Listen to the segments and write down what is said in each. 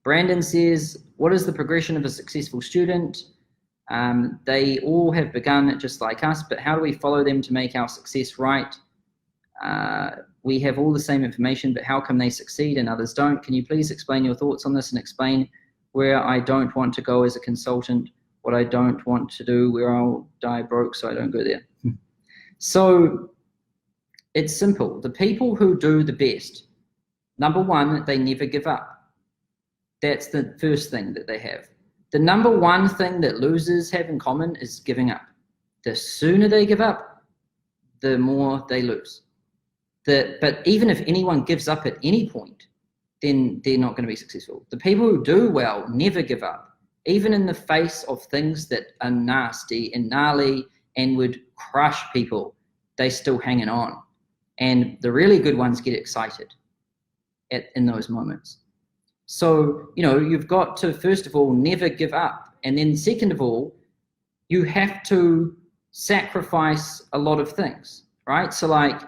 Brandon says, what is the progression of a successful student? They all have begun just like us, but how do we follow them to make our success right? We have all the same information, but how come they succeed and others don't? Can you please explain your thoughts on this and explain where I don't want to go as a consultant, what I don't want to do, where I'll die broke so I don't go there? So it's simple. The people who do the best, number one, they never give up. That's the first thing that they have. The number one thing that losers have in common is giving up. The sooner they give up, the more they lose. But even if anyone gives up at any point, then they're not going to be successful. The people who do well never give up, even in the face of things that are nasty and gnarly and would crush people, they still hanging on. And the really good ones get excited in those moments. So, you've got to, first of all, never give up. And then second of all, you have to sacrifice a lot of things, right? So like,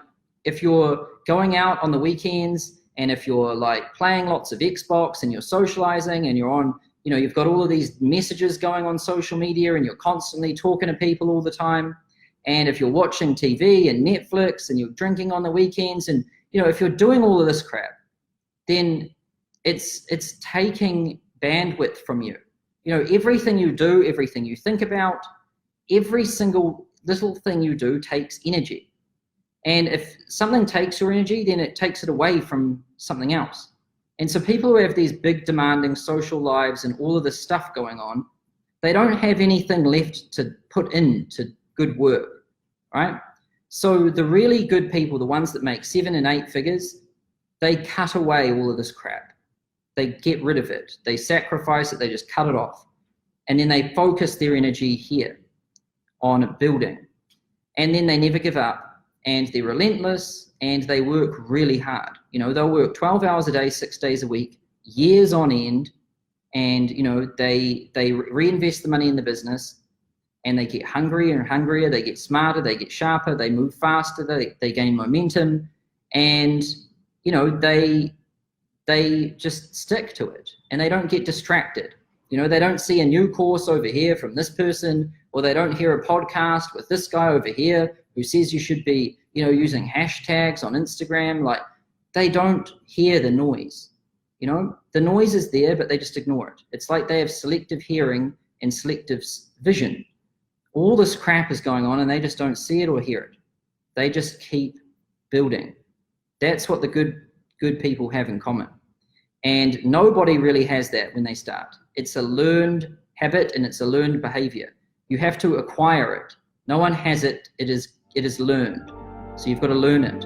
if you're going out on the weekends and if you're like playing lots of Xbox and you're socializing and you're on, you've got all of these messages going on social media and you're constantly talking to people all the time. And if you're watching TV and Netflix and you're drinking on the weekends and, if you're doing all of this crap, then it's taking bandwidth from you. Everything you do, everything you think about, every single little thing you do takes energy. And if something takes your energy, then it takes it away from something else. And so people who have these big demanding social lives and all of this stuff going on, they don't have anything left to put into good work, right? So the really good people, the ones that make 7 and 8 figures, they cut away all of this crap. They get rid of it. They sacrifice it. They just cut it off. And then they focus their energy here on building. And then they never give up. And they're relentless and they work really hard. They'll work 12 hours a day, 6 days a week, years on end. And, they reinvest the money in the business and they get hungrier and hungrier. They get smarter, they get sharper, they move faster, they gain momentum. And, they just stick to it and they don't get distracted. They don't see a new course over here from this person, or they don't hear a podcast with this guy over here who says you should be, using hashtags on Instagram. Like, they don't hear the noise. The noise is there, but they just ignore it. It's like they have selective hearing and selective vision. All this crap is going on and they just don't see it or hear it. They just keep building. That's what the good people have in common. And nobody really has that when they start. It's a learned habit and it's a learned behavior. You have to acquire it. No one has it. It is learned. So you've got to learn it.